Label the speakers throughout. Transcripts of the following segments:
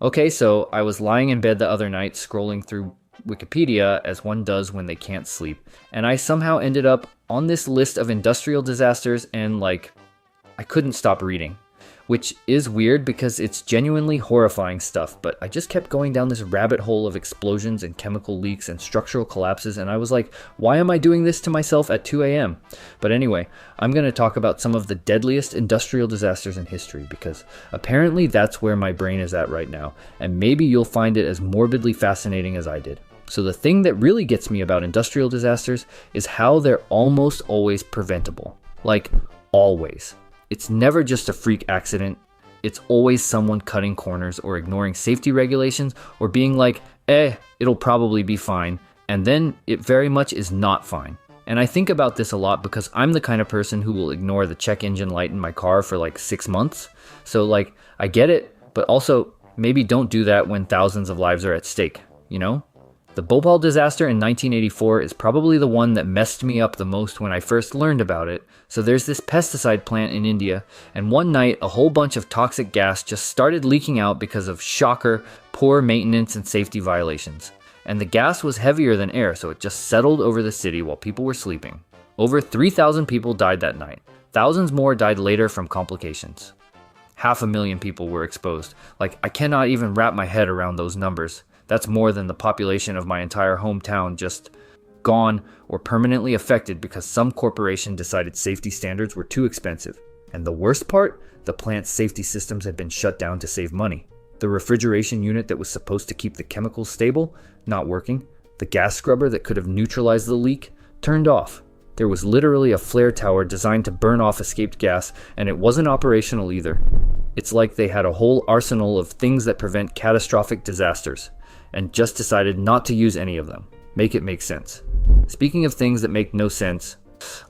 Speaker 1: Okay, so I was lying in bed the other night scrolling through Wikipedia as one does when they can't sleep, and I somehow ended up on this list of industrial disasters and I couldn't stop reading. Which is weird because it's genuinely horrifying stuff, but I just kept going down this rabbit hole of explosions and chemical leaks and structural collapses, and I was like, why am I doing this to myself at 2 a.m.? But anyway, I'm going to talk about some of the deadliest industrial disasters in history, because apparently that's where my brain is at right now, and maybe you'll find it as morbidly fascinating as I did. So the thing that really gets me about industrial disasters is how they're almost always preventable. Like, always. It's never just a freak accident. It's always someone cutting corners or ignoring safety regulations or being like, it'll probably be fine. And then it very much is not fine. And I think about this a lot because I'm the kind of person who will ignore the check engine light in my car for 6 months. So I get it, but also maybe don't do that when thousands of lives are at stake, you know? The Bhopal disaster in 1984 is probably the one that messed me up the most when I first learned about it. So there's this pesticide plant in India, and one night a whole bunch of toxic gas just started leaking out because of, shocker, poor maintenance and safety violations. And the gas was heavier than air, so it just settled over the city while people were sleeping. Over 3,000 people died that night. Thousands more died later from complications. 500,000 people were exposed. I cannot even wrap my head around those numbers. That's more than the population of my entire hometown just gone or permanently affected because some corporation decided safety standards were too expensive. And the worst part, the plant's safety systems had been shut down to save money. The refrigeration unit that was supposed to keep the chemicals stable, not working. The gas scrubber that could have neutralized the leak, turned off. There was literally a flare tower designed to burn off escaped gas, and it wasn't operational either. It's like they had a whole arsenal of things that prevent catastrophic disasters, and just decided not to use any of them. Make it make sense. Speaking of things that make no sense,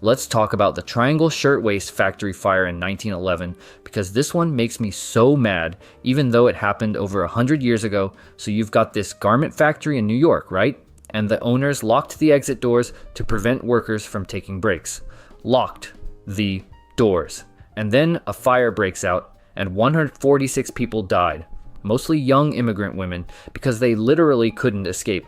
Speaker 1: let's talk about the Triangle Shirtwaist Factory fire in 1911, because this one makes me so mad, even though it happened over 100 years ago. So you've got this garment factory in New York, right? And the owners locked the exit doors to prevent workers from taking breaks. Locked the doors. And then a fire breaks out, and 146 people died. Mostly young immigrant women, because they literally couldn't escape.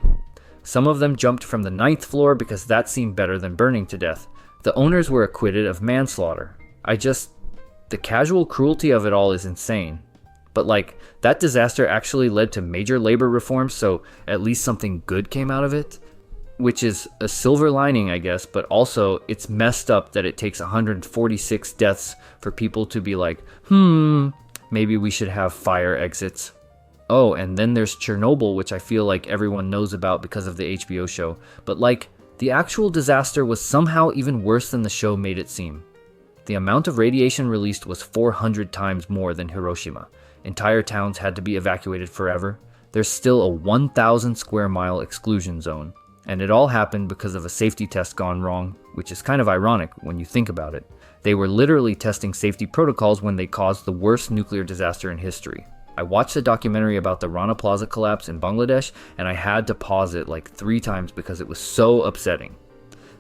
Speaker 1: Some of them jumped from the 9th floor because that seemed better than burning to death. The owners were acquitted of manslaughter. The casual cruelty of it all is insane. But that disaster actually led to major labor reforms, so at least something good came out of it. Which is a silver lining, I guess, but also it's messed up that it takes 146 deaths for people to be like, maybe we should have fire exits. Oh, and then there's Chernobyl, which I feel like everyone knows about because of the HBO show. But the actual disaster was somehow even worse than the show made it seem. The amount of radiation released was 400 times more than Hiroshima. Entire towns had to be evacuated forever. There's still a 1,000 square mile exclusion zone. And it all happened because of a safety test gone wrong, which is kind of ironic when you think about it. They were literally testing safety protocols when they caused the worst nuclear disaster in history. I watched a documentary about the Rana Plaza collapse in Bangladesh, and I had to pause it 3 times because it was so upsetting.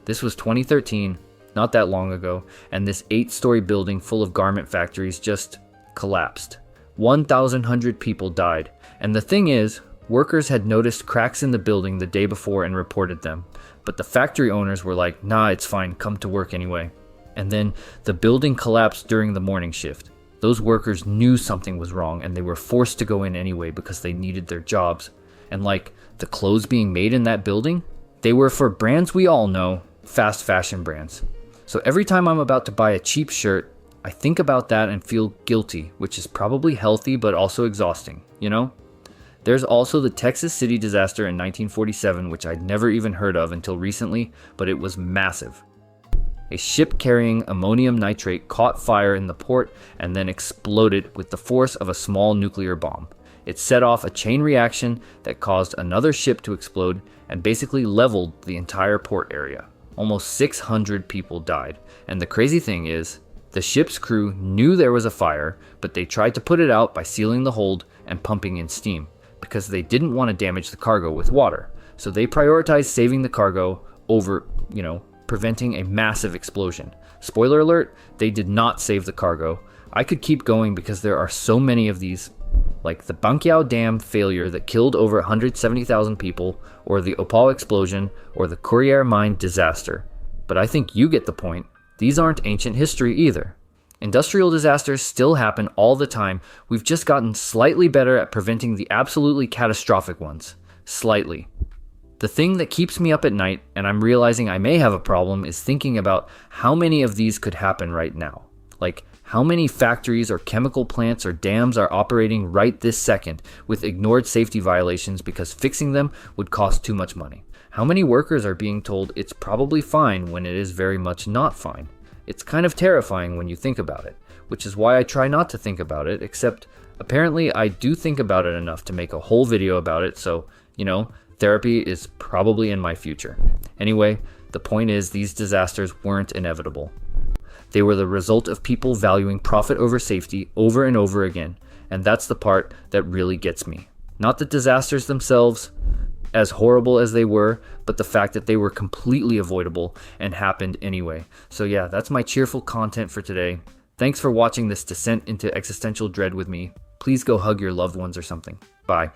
Speaker 1: This was 2013, not that long ago, and this 8-story building full of garment factories just collapsed. 1,100 people died, and the thing is, workers had noticed cracks in the building the day before and reported them, but the factory owners were like, nah, it's fine, come to work anyway. And then the building collapsed during the morning shift. Those workers knew something was wrong and they were forced to go in anyway because they needed their jobs. And the clothes being made in that building, they were for brands we all know, fast fashion brands. So every time I'm about to buy a cheap shirt, I think about that and feel guilty, which is probably healthy but also exhausting, you know? There's also the Texas City disaster in 1947, which I'd never even heard of until recently, but it was massive. A ship carrying ammonium nitrate caught fire in the port and then exploded with the force of a small nuclear bomb. It set off a chain reaction that caused another ship to explode and basically leveled the entire port area. Almost 600 people died. And the crazy thing is, the ship's crew knew there was a fire, but they tried to put it out by sealing the hold and pumping in steam, because they didn't want to damage the cargo with water. So they prioritized saving the cargo over, preventing a massive explosion. Spoiler alert, they did not save the cargo. I could keep going because there are so many of these like the Banqiao Dam failure that killed over 170,000 people, or the Opal explosion, or the Courier mine disaster. But I think you get the point. These aren't ancient history either. Industrial disasters still happen all the time. We've just gotten slightly better at preventing the absolutely catastrophic ones. Slightly. The thing that keeps me up at night, and I'm realizing I may have a problem, is thinking about how many of these could happen right now. Like, how many factories or chemical plants or dams are operating right this second with ignored safety violations because fixing them would cost too much money? How many workers are being told it's probably fine when it is very much not fine? It's kind of terrifying when you think about it, which is why I try not to think about it, except apparently I do think about it enough to make a whole video about it, so, therapy is probably in my future. Anyway, the point is these disasters weren't inevitable. They were the result of people valuing profit over safety over and over again, and that's the part that really gets me. Not the disasters themselves, as horrible as they were, but the fact that they were completely avoidable and happened anyway. So yeah, that's my cheerful content for today. Thanks for watching this descent into existential dread with me. Please go hug your loved ones or something. Bye.